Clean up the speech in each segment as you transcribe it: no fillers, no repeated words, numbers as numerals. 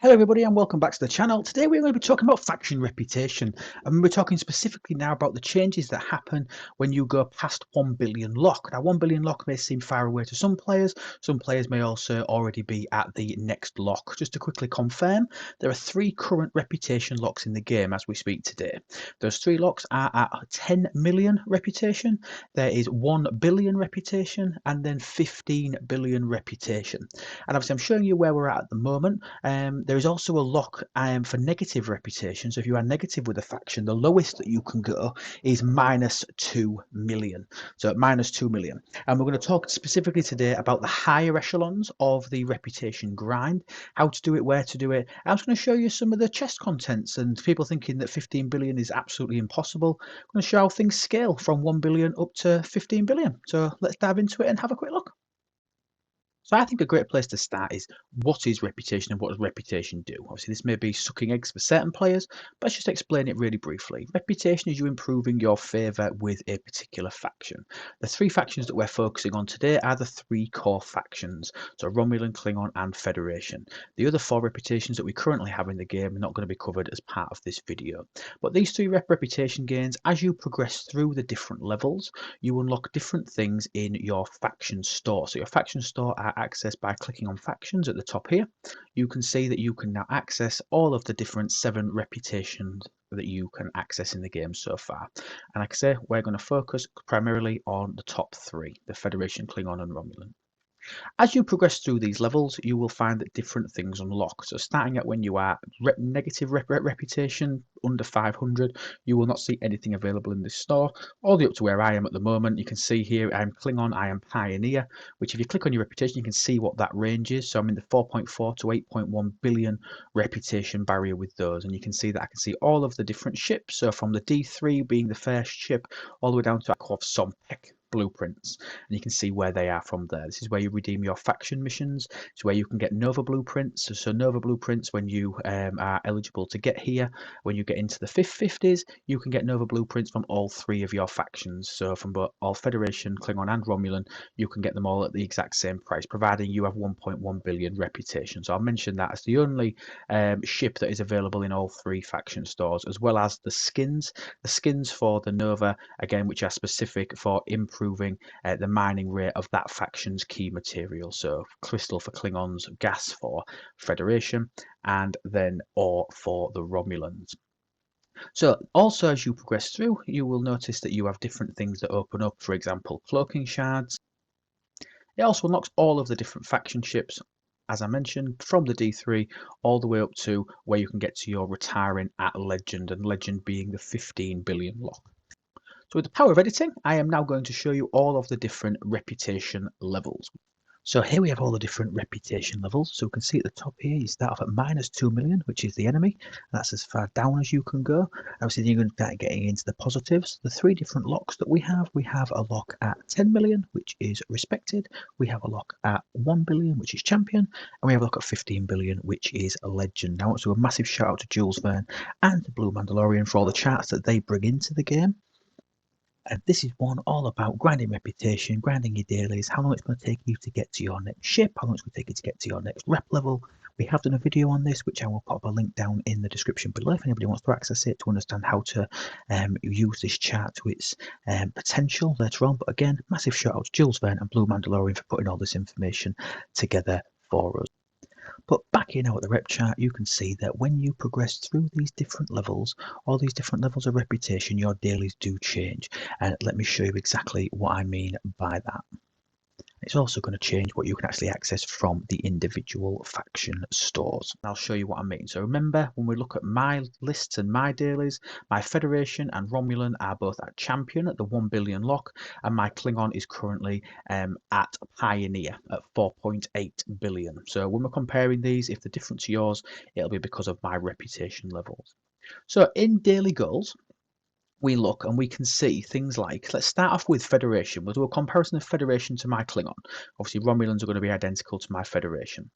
Hello everybody and welcome back to the channel. Today we're going to be talking about faction reputation, and we're talking specifically now about the changes that happen when you go past 1 billion lock. Now 1 billion lock may seem far away to some players may also already be at the next lock. Just to quickly confirm, there are 3 current reputation locks in the game as we speak today. Those 3 locks are at 10 million reputation, there is 1 billion reputation, and then 15 billion reputation. And obviously I'm showing you where we're at the moment. There is also a lock for negative reputation. So if you are negative with a faction, the lowest that you can go is -2 million. So at -2 million. And we're going to talk specifically today about the higher echelons of the reputation grind, how to do it, where to do it. I'm just going to show you some of the chest contents, and people thinking that 15 billion is absolutely impossible. I'm going to show how things scale from 1 billion up to 15 billion. So let's dive into it and have a quick look. So I think a great place to start is, what is reputation and what does reputation do? Obviously, this may be sucking eggs for certain players, but let's just explain it really briefly. Reputation is you improving your favour with a particular faction. The 3 factions that we're focusing on today are the 3 core factions, so Romulan, Klingon and Federation. The other 4 reputations that we currently have in the game are not going to be covered as part of this video. But these 3 reputation gains, as you progress through the different levels, you unlock different things in your faction store. So your faction store are accessed by clicking on factions at the top here. You can see that you can now access all of the different 7 reputations that you can access in the game so far. And like I say, we're going to focus primarily on the top 3, the Federation, Klingon and Romulan. As you progress through these levels, you will find that different things unlock. So starting at when you are negative reputation, under 500, you will not see anything available in this store, all the way up to where I am at the moment. You can see here I'm Klingon, I am Pioneer, which if you click on your reputation, you can see what that range is. So I'm in the 4.4 to 8.1 billion reputation barrier with those, and you can see that I can see all of the different ships. So from the D3 being the first ship, all the way down to Sompek blueprints, and you can see where they are from there. This is where you redeem your faction missions. It's where you can get Nova blueprints. So Nova blueprints, when you are eligible to get here, when you get into the 50s, you can get Nova blueprints from all 3 of your factions. So from both all Federation, Klingon and Romulan, you can get them all at the exact same price, providing you have 1.1 billion reputation. So I'll mention that as the only ship that is available in all 3 faction stores, as well as the skins. The skins for the Nova, again, which are specific for improving the mining rate of that faction's key material. So crystal for Klingons, gas for Federation, and then ore for the Romulans. So also as you progress through, you will notice that you have different things that open up, for example, cloaking shards. It also unlocks all of the different faction ships, as I mentioned, from the D3 all the way up to where you can get to your retiring at Legend, and Legend being the 15 billion lock. So with the power of editing, I am now going to show you all of the different reputation levels. So here we have all the different reputation levels. So we can see at the top here, you start off at -2 million, which is the enemy. That's as far down as you can go. Obviously, you're going to start getting into the positives. The 3 different locks that we have a lock at 10 million, which is respected. We have a lock at 1 billion, which is champion. And we have a lock at 15 billion, which is a legend. Now, I want to do a massive shout out to Jules Verne and the Blue Mandalorian for all the charts that they bring into the game. And this is one all about grinding reputation, grinding your dailies, how long it's going to take you to get to your next ship, how long it's going to take you to get to your next rep level. We have done a video on this, which I will pop a link down in the description below if anybody wants to access it to understand how to use this chart to its potential later on. But again, massive shout out to Jules Verne and Blue Mandalorian for putting all this information together for us. But back here now at the rep chart, you can see that when you progress through these different levels, all these different levels of reputation, your dailies do change. And let me show you exactly what I mean by that. It's also going to change what you can actually access from the individual faction stores. I'll show you what I mean. So remember, when we look at my lists and my dailies, my Federation and Romulan are both at champion at the 1 billion lock, and my Klingon is currently at Pioneer at 4.8 billion. So when we're comparing these, if they're different to yours, it'll be because of my reputation levels. So in daily goals, we look and we can see things like, let's start off with Federation. We'll do a comparison of Federation to my Klingon. Obviously, Romulans are going to be identical to my Federation.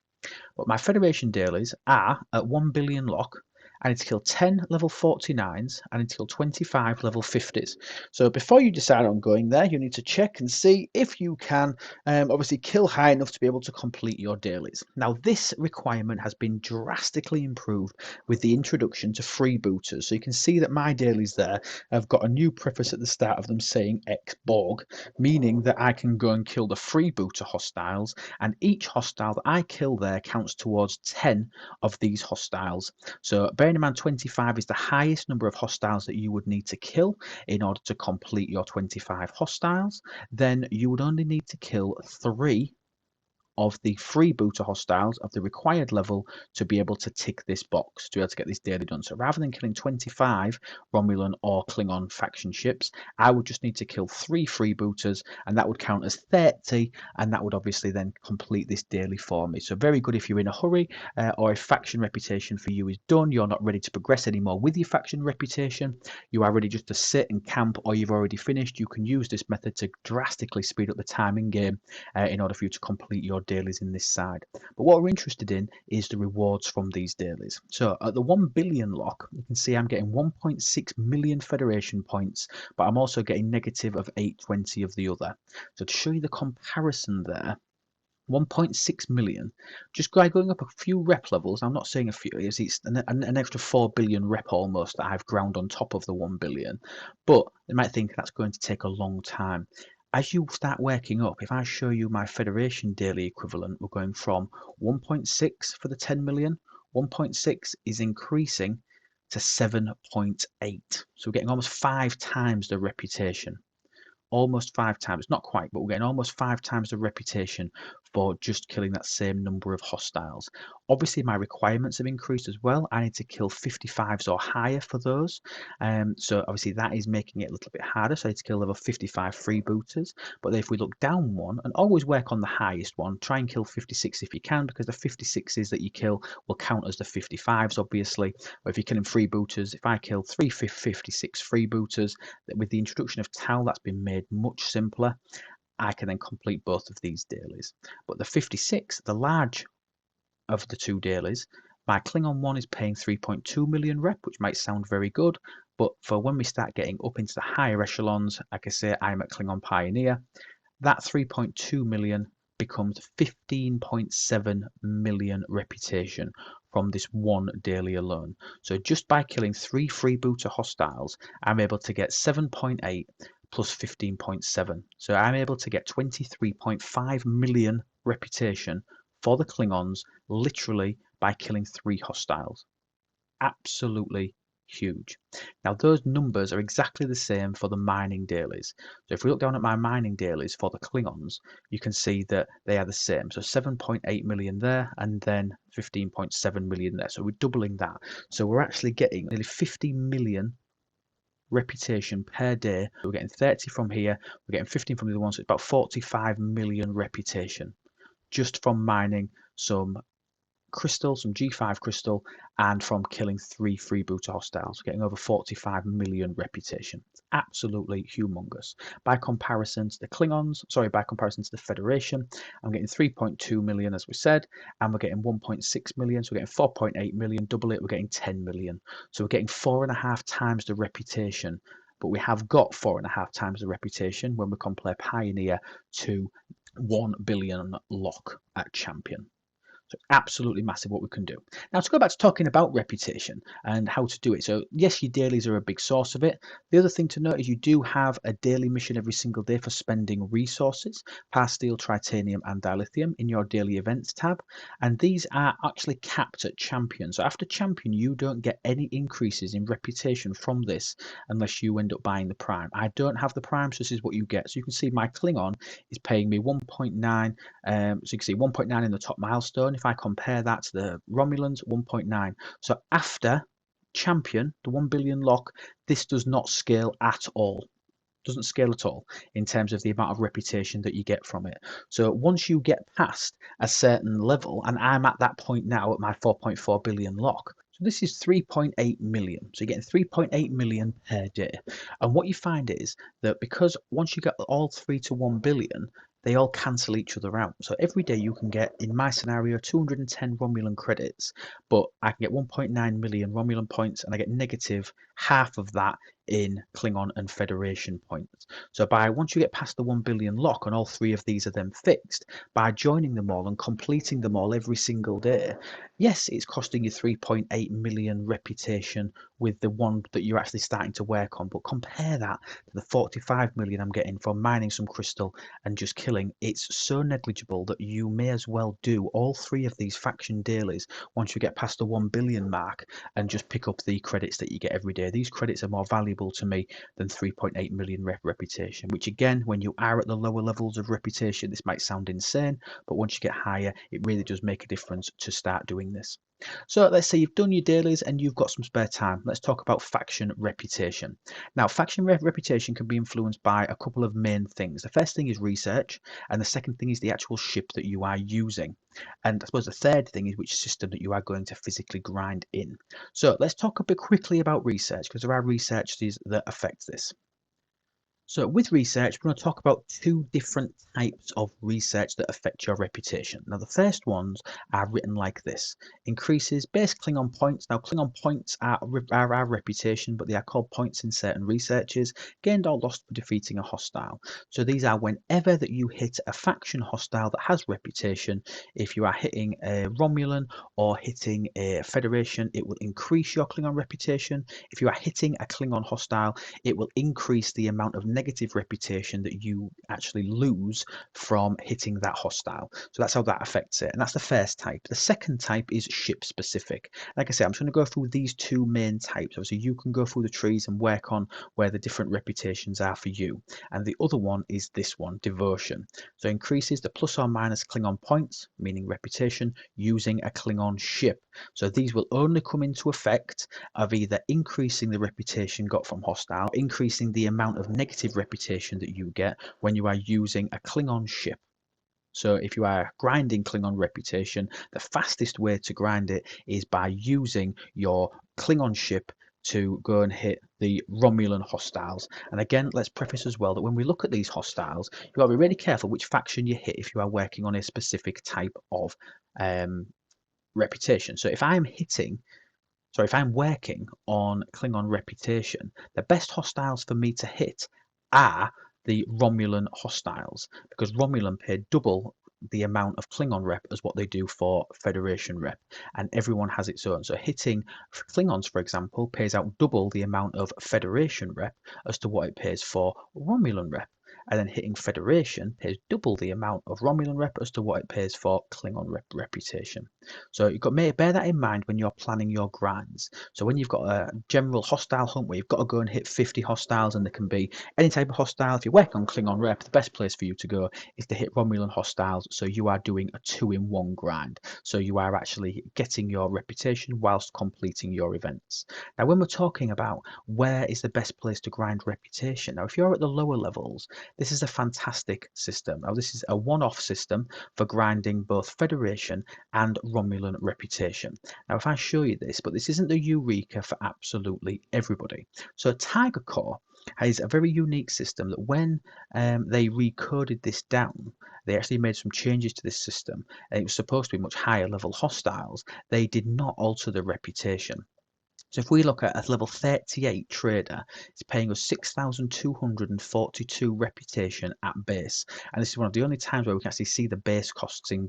But my Federation dailies are at 1 billion lock, I need to kill 10 level 49s, I need to kill 25 level 50s. So before you decide on going there, you need to check and see if you can obviously kill high enough to be able to complete your dailies. Now this requirement has been drastically improved with the introduction to freebooters. So you can see that my dailies there have got a new preface at the start of them saying X-Borg, meaning that I can go and kill the freebooter hostiles, and each hostile that I kill there counts towards 10 of these hostiles. So bearing in mind 25 is the highest number of hostiles that you would need to kill in order to complete your 25 hostiles, then you would only need to kill 3 of the freebooter hostiles of the required level to be able to tick this box to be able to get this daily done. So rather than killing 25 Romulan or Klingon faction ships, I would just need to kill 3 freebooters, and that would count as 30, and that would obviously then complete this daily for me. So very good if you're in a hurry, or if faction reputation for you is done, you're not ready to progress anymore with your faction reputation, you are ready just to sit and camp, or you've already finished, you can use this method to drastically speed up the time in game in order for you to complete your dailies in this side. But what we're interested in is the rewards from these dailies. So at the 1 billion lock, you can see I'm getting 1.6 million Federation points, but I'm also getting negative of 820 of the other. So to show you the comparison there, 1.6 million, just by going up a few rep levels, I'm not saying a few, it's an extra 4 billion rep almost that I've ground on top of the 1 billion, but they might think that's going to take a long time. As you start working up, if I show you my Federation daily equivalent, we're going from 1.6 for the 10 million, 1.6 is increasing to 7.8. So we're getting almost 5 times the reputation. Almost 5 times, not quite, but we're getting almost 5 times the reputation for just killing that same number of hostiles. Obviously, my requirements have increased as well. I need to kill 55s or higher for those. So obviously that is making it a little bit harder. So I need to kill level 55 freebooters. But if we look down one, and always work on the highest one, try and kill 56 if you can, because the 56s that you kill will count as the 55s, obviously. Or if you're killing freebooters, if I kill 56 freebooters, with the introduction of Tal, that's been made much simpler. I can then complete both of these dailies. But the 56, the large of the two dailies, my Klingon one is paying 3.2 million rep, which might sound very good, but for when we start getting up into the higher echelons, like I say, I'm at Klingon Pioneer, that 3.2 million becomes 15.7 million reputation from this one daily alone. So just by killing 3 freebooter hostiles, I'm able to get 7.8 plus 15.7. So I'm able to get 23.5 million reputation for the Klingons literally by killing 3 hostiles. Absolutely huge. Now those numbers are exactly the same for the mining dailies. So if we look down at my mining dailies for the Klingons, you can see that they are the same. So 7.8 million there, and then 15.7 million there. So we're doubling that. So we're actually getting nearly 50 million reputation per day. We're getting 30 from here, we're getting 15 from the other one, so it's about 45 million reputation just from mining some crystal, some G5 crystal, and from killing 3 freebooter hostiles, getting over 45 million reputation. It's absolutely humongous. By comparison to the Klingons, sorry, by comparison to the Federation, I'm getting 3.2 million, as we said, and we're getting 1.6 million, so we're getting 4.8 million, double it, we're getting 10 million. So we're getting 4.5 times the reputation, but we have got 4.5 times the reputation when we compare Pioneer to 1 billion lock at Champion. So absolutely massive what we can do. Now to go back to talking about reputation and how to do it. So yes, your dailies are a big source of it. The other thing to note is you do have a daily mission every single day for spending resources, Parsteel, Tritanium and Dilithium in your daily events tab. And these are actually capped at Champion. So after Champion, you don't get any increases in reputation from this unless you end up buying the Prime. I don't have the Prime, so this is what you get. So you can see my Klingon is paying me 1.9. So you can see 1.9 in the top milestone. If I compare that to the Romulans, 1.9. So after Champion, the 1 billion lock, this does not scale at all. Doesn't scale at all in terms of the amount of reputation that you get from it. So once you get past a certain level, and I'm at that point now at my 4.4 billion lock, so this is 3.8 million. So you're getting 3.8 million per day. And what you find is that because once you get all 3 to 1 billion, they all cancel each other out. So every day you can get, in my scenario, 210 Romulan credits, but I can get 1.9 million Romulan points, and I get negative half of that in Klingon and Federation points. So once you get past the 1 billion lock, and all three of these are then fixed, by joining them all and completing them all every single day, yes, it's costing you 3.8 million reputation with the one that you're actually starting to work on, but compare that to the 45 million I'm getting from mining some crystal and just killing. It's so negligible that you may as well do all three of these faction dailies once you get past the 1 billion mark and just pick up the credits that you get every day. These credits are more valuable to me than 3.8 million reputation, which again, when you are at the lower levels of reputation, this might sound insane, but once you get higher, it really does make a difference to start doing this. So let's say you've done your dailies and you've got some spare time. Let's talk about faction reputation. Now, faction reputation can be influenced by a couple of main things. The first thing is research, and the second thing is the actual ship that you are using. And I suppose the third thing is which system that you are going to physically grind in. So let's talk a bit quickly about research, because there are researches that affect this. So with research, we're going to talk about two different types of research that affect your reputation. Now, the first ones are written like this: increases base Klingon points. Now, Klingon points are our reputation, but they are called points in certain researches, gained or lost for defeating a hostile. So these are whenever that you hit a faction hostile that has reputation. If you are hitting a Romulan or hitting a Federation, it will increase your Klingon reputation. If you are hitting a Klingon hostile, it will increase the amount of negative reputation that you actually lose from hitting that hostile. So that's how that affects it. And that's the first type. The second type is ship specific. Like I said, I'm just going to go through these two main types. Obviously, you can go through the trees and work on where the different reputations are for you. And the other one is this one, devotion. So increases the plus or minus Klingon points, meaning reputation, using a Klingon ship. So these will only come into effect of either increasing the reputation got from hostile, increasing the amount of negative reputation that you get when you are using a Klingon ship. So if you are grinding Klingon reputation, the fastest way to grind it is by using your Klingon ship to go and hit the Romulan hostiles. And again, let's preface as well that when we look at these hostiles, you've got to be really careful which faction you hit if you are working on a specific type of reputation. So if I'm working on Klingon reputation, the best hostiles for me to hit are the Romulan hostiles, because Romulan pay double the amount of Klingon rep as what they do for Federation rep, and everyone has its own. So hitting Klingons, for example, pays out double the amount of Federation rep as to what it pays for Romulan rep. And then hitting Federation pays double the amount of Romulan rep as to what it pays for Klingon reputation. So you've got to bear that in mind when you're planning your grinds. So when you've got a general hostile hunt where you've got to go and hit 50 hostiles, and there can be any type of hostile, if you work on Klingon rep, the best place for you to go is to hit Romulan hostiles. So you are doing a 2-in-1 grind. So you are actually getting your reputation whilst completing your events. Now, when we're talking about where is the best place to grind reputation, now if you're at the lower levels, this is a fantastic system. Now, this is a one-off system for grinding both Federation and Romulan reputation. Now, if I show you this, but this isn't the Eureka for absolutely everybody. So Tiger Core has a very unique system that when they recoded this down, they actually made some changes to this system. And it was supposed to be much higher level hostiles. They did not alter the reputation. So if we look at a level 38 trader, it's paying us 6,242 reputation at base. And this is one of the only times where we can actually see the base costs in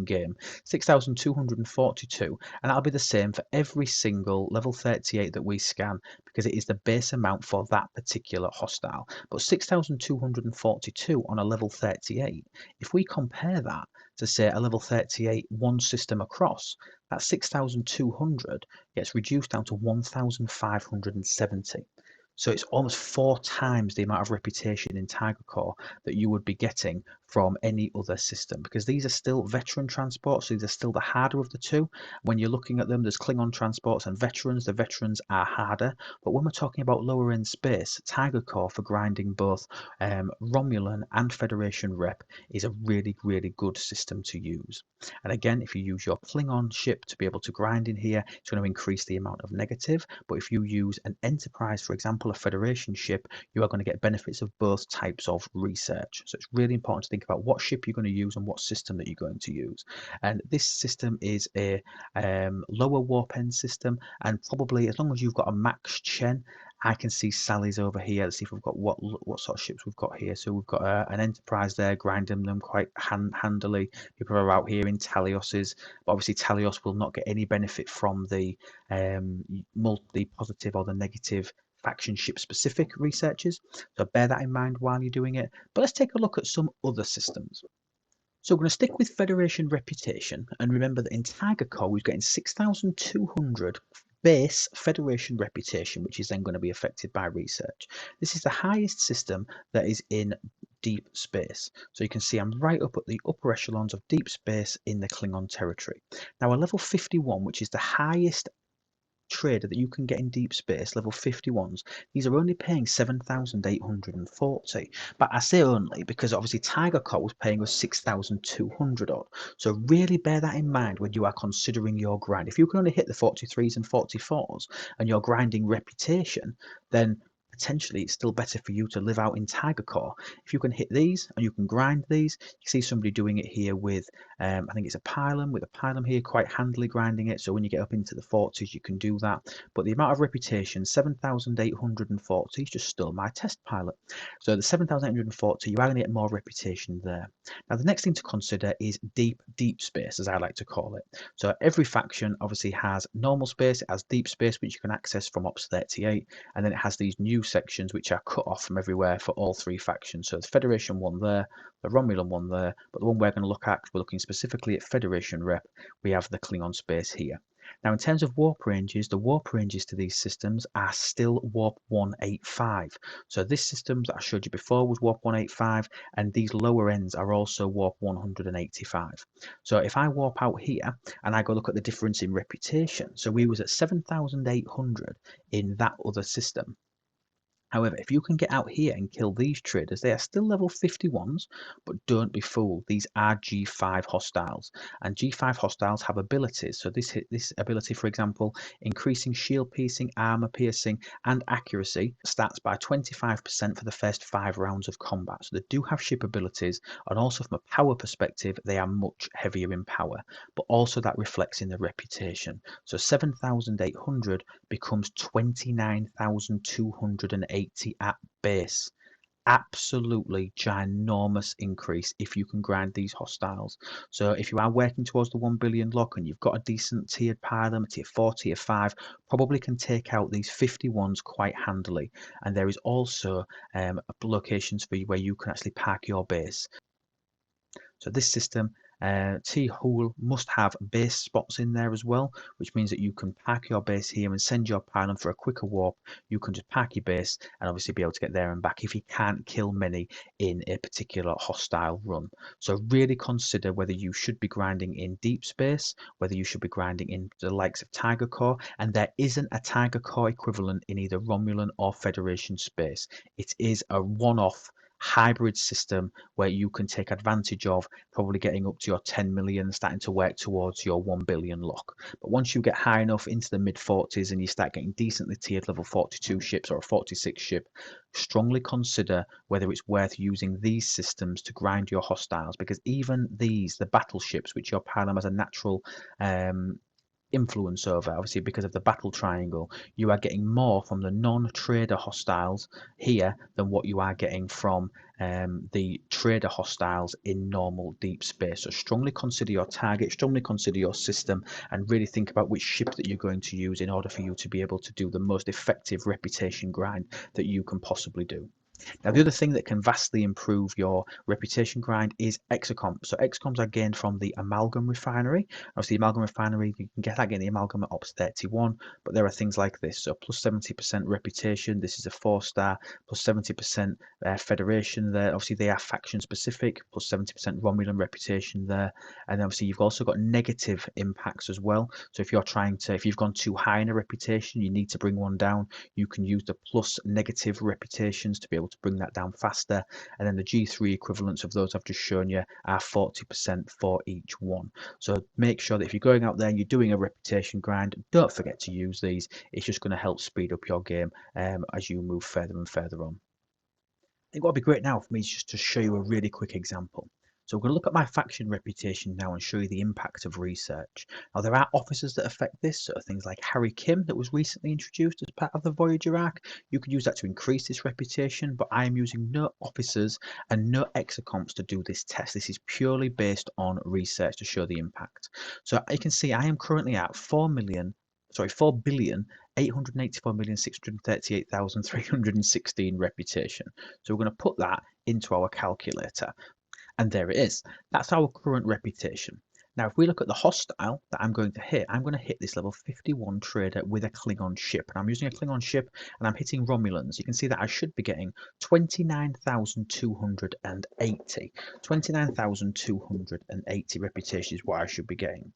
game. 6,242. And that'll be the same for every single level 38 that we scan, because it is the base amount for that particular hostile. But 6,242 on a level 38, if we compare that to say a level 38 one system across, that 6,200 gets reduced down to 1,570. So it's almost 4 times the amount of reputation in Tiger Core that you would be getting from any other system, because these are still veteran transports. So these are still the harder of the two. When you're looking at them, there's Klingon transports and veterans. The veterans are harder, but when we're talking about lower end space, Tiger Core for grinding both Romulan and Federation rep is a really, really good system to use. And again, if you use your Klingon ship to be able to grind in here, it's going to increase the amount of negative. But if you use an Enterprise, for example, example, a Federation ship, you are going to get benefits of both types of research. So it's really important to think about what ship you're going to use and what system that you're going to use. And this system is a lower warp end system, and probably as long as you've got a max Chen, I can see Sally's over here. Let's see if we've got what sort of ships we've got here. So we've got an Enterprise there, grinding them quite handily. People are out here in Talios's, but obviously Talios will not get any benefit from the positive or the negative faction ship specific researches. So bear that in mind while you're doing it. But let's take a look at some other systems. So we're going to stick with Federation reputation, and remember that in Tiger Core we're getting 6,200 base Federation reputation, which is then going to be affected by research. This is the highest system that is in deep space. So you can see I'm right up at the upper echelons of deep space in the Klingon territory. Now a level 51, which is the highest trader that you can get in deep space, level 51s, these are only paying 7,840. But I say only because obviously Tiger Core was paying us 6,200 odd. So really bear that in mind when you are considering your grind. If you can only hit the 43s and 44s and you're grinding reputation, then potentially it's still better for you to live out in Tiger Core. If you can hit these and you can grind these, you see somebody doing it here with, I think it's a pylon, with a pylon here, quite handily grinding it. So when you get up into the 40s, you can do that. But the amount of reputation, 7,840, just stole my test pilot. So the 7,840, you are going to get more reputation there. Now the next thing to consider is deep space, as I like to call it. So every faction obviously has normal space, it has deep space, which you can access from Ops 38, and then it has these new sections which are cut off from everywhere for all three factions. So the Federation one there, the Romulan one there, but the one we're going to look at, we're looking specifically at Federation rep, we have the Klingon space here. Now in terms of warp ranges, the warp ranges to these systems are still warp 185. So this system that I showed you before was warp 185, and these lower ends are also warp 185. So if I warp out here and I go look at the difference in reputation, so we was at 7,800 in that other system. However, if you can get out here and kill these traders, they are still level 51s, but don't be fooled. These are G5 hostiles, and G5 hostiles have abilities. So this ability, for example, increasing shield piercing, armor piercing, and accuracy stats by 25% for the first 5 rounds of combat. So they do have ship abilities, and also from a power perspective, they are much heavier in power, but also that reflects in the reputation. So 7,800 becomes 29,280 at base. Absolutely ginormous increase if you can grind these hostiles. So if you are working towards the 1 billion lock and you've got a decent tiered pylon, a tier 4, tier 5, probably can take out these 51s quite handily. And there is also locations for you where you can actually park your base. So this system, T-Hool must have base spots in there as well, which means that you can park your base here and send your pylon for a quicker warp. You can just park your base and obviously be able to get there and back if you can't kill many in a particular hostile run. So really consider whether you should be grinding in deep space, whether you should be grinding in the likes of Tiger Core, and there isn't a Tiger Core equivalent in either Romulan or Federation space. It is a one-off hybrid system where you can take advantage of probably getting up to your 10 million, starting to work towards your 1 billion lock. But once you get high enough into the mid 40s and you start getting decently tiered level 42 ships or a 46 ship, strongly consider whether it's worth using these systems to grind your hostiles, because even these, the battleships, which your pylon has a natural influence over, obviously because of the battle triangle, you are getting more from the non-trader hostiles here than what you are getting from the trader hostiles in normal deep space. So strongly consider your target, strongly consider your system, and really think about which ship that you're going to use in order for you to be able to do the most effective reputation grind that you can possibly do. Now, the other thing that can vastly improve your reputation grind is exocomp. So exocoms are gained from the amalgam refinery. Obviously, the amalgam refinery, you can get that getting the amalgam at Ops 31, but there are things like this. So plus 70% reputation, this is a 4-star, plus 70% federation there. Obviously, they are faction specific, plus 70% Romulan reputation there. And obviously, you've also got negative impacts as well. So if you're trying to, if you've gone too high in a reputation, you need to bring one down, you can use the plus negative reputations to be able to bring that down faster. And then the G3 equivalents of those I've just shown you are 40% for each one. So make sure that if you're going out there and you're doing a reputation grind, don't forget to use these. It's just going to help speed up your game as you move further and further on. I think what would be great now for me is just to show you a really quick example. So we're going to look at my faction reputation now and show you the impact of research. Now there are officers that affect this, so things like Harry Kim that was recently introduced as part of the Voyager arc. You could use that to increase this reputation, but I am using no officers and no exocomps to do this test. This is purely based on research to show the impact. So you can see I am currently at 4,884,638,316 reputation. So we're going to put that into our calculator. And there it is. That's our current reputation. Now, if we look at the hostile that I'm going to hit this level 51 trader with a Klingon ship. And I'm using a Klingon ship and I'm hitting Romulans. You can see that I should be getting 29,280. 29,280 reputation is what I should be getting.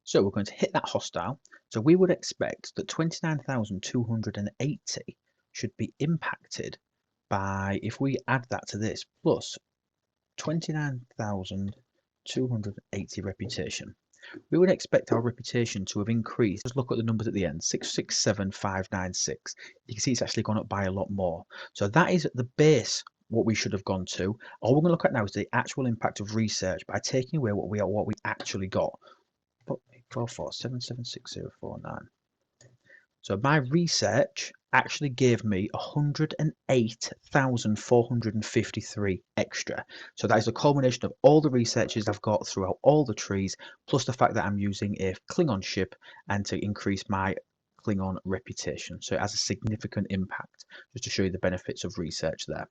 So we're going to hit that hostile. So we would expect that 29,280 should be impacted by, if we add that to this, plus 29,280 reputation. We would expect our reputation to have increased. Just look at the numbers at the end, 667,596. You can see it's actually gone up by a lot more. So that is at the base what we should have gone to. All we're going to look at now is the actual impact of research by taking away what we actually got. 4477649. So my research actually gave me 108,453 extra. So that is a culmination of all the researches I've got throughout all the trees, plus the fact that I'm using a Klingon ship and to increase my Klingon reputation. So it has a significant impact, just to show you the benefits of research there.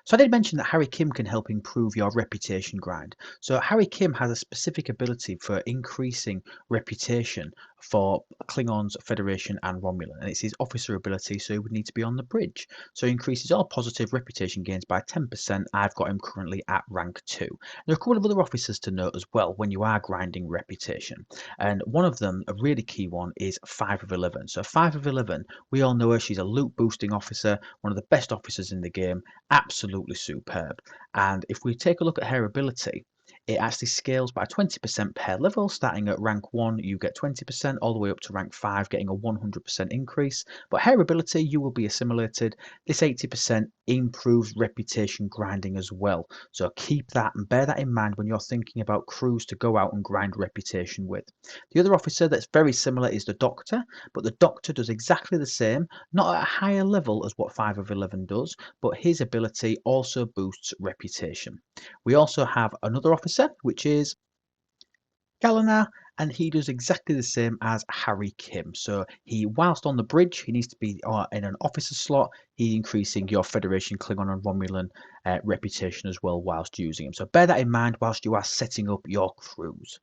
So I did mention that Harry Kim can help improve your reputation grind. So Harry Kim has a specific ability for increasing reputation for Klingons, Federation and Romulan, and it's his officer ability, so he would need to be on the bridge. So he increases all positive reputation gains by 10%. I've got him currently at rank 2. There are a couple of other officers to note as well when you are grinding reputation, and one of them, a really key one, is 5 of 11. So 5 of 11, we all know her, she's a loot boosting officer, one of the best officers in the game, absolutely superb. And if we take a look at her ability, it actually scales by 20% per level. Starting at rank 1, you get 20%, all the way up to rank 5, getting a 100% increase. But her ability, you will be assimilated. This 80% improves reputation grinding as well. So keep that and bear that in mind when you're thinking about crews to go out and grind reputation with. The other officer that's very similar is the Doctor, but the Doctor does exactly the same, not at a higher level as what 5 of 11 does, but his ability also boosts reputation. We also have another officer, which is Galana, and he does exactly the same as Harry Kim. So he, whilst on the bridge, he needs to be in an officer slot. He's increasing your Federation, Klingon and Romulan reputation as well whilst using him. So bear that in mind whilst you are setting up your crews.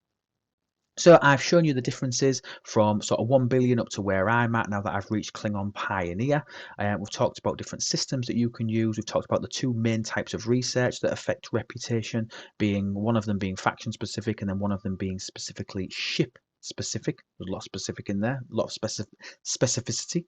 So I've shown you the differences from sort of 1 billion up to where I'm at now that I've reached Klingon Pioneer. We've talked about different systems that you can use. We've talked about the 2 main types of research that affect reputation, being one of them being faction specific and then one of them being specifically ship specific. There's a lot of specific in there, a lot of specificity.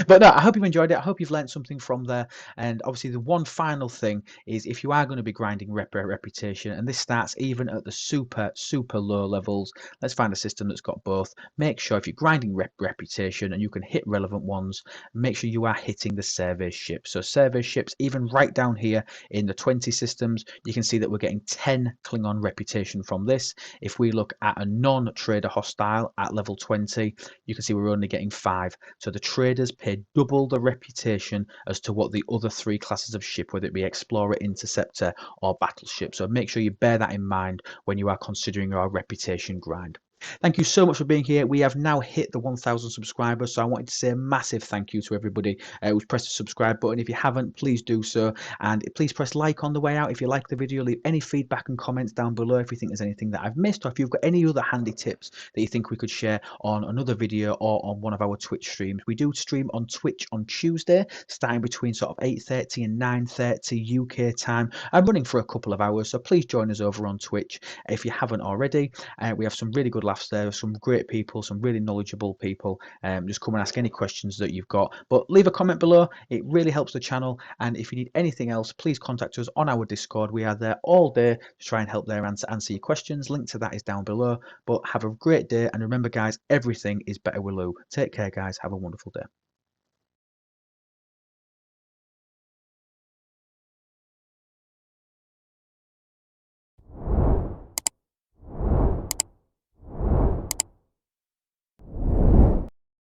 But no, I hope you've enjoyed it. I hope you've learned something from there. And obviously the one final thing is, if you are going to be grinding reputation, and this starts even at the super low levels, let's find a system that's got both. Make sure if you're grinding reputation and you can hit relevant ones, make sure you are hitting the survey ships. So survey ships, even right down here in the 20 systems, you can see that we're getting 10 Klingon reputation from this. If we look at a non-trader hostile at level 20, you can see we're only getting 5. So the traders pay double the reputation as to what the other 3 classes of ship, whether it be Explorer, Interceptor or Battleship. So make sure you bear that in mind when you are considering your reputation grind. Thank you so much for being here. We have now hit the 1,000 subscribers, so I wanted to say a massive thank you to everybody who's pressed the subscribe button. If you haven't, please do so, and please press like on the way out if you like the video. Leave any feedback and comments down below if you think there's anything that I've missed, or if you've got any other handy tips that you think we could share on another video or on one of our Twitch streams. We do stream on Twitch on Tuesday, starting between sort of 8:30 and 9:30 UK time. I'm running for a couple of hours, so please join us over on Twitch if you haven't already. We have some really good laughs there. Some great people, some really knowledgeable people. Just come and ask any questions that you've got. But leave a comment below. It really helps the channel. And if you need anything else, please contact us on our Discord. We are there all day to try and help there and answer your questions. Link to that is down below. But have a great day. And remember, guys, everything is better with Lou. Take care, guys. Have a wonderful day.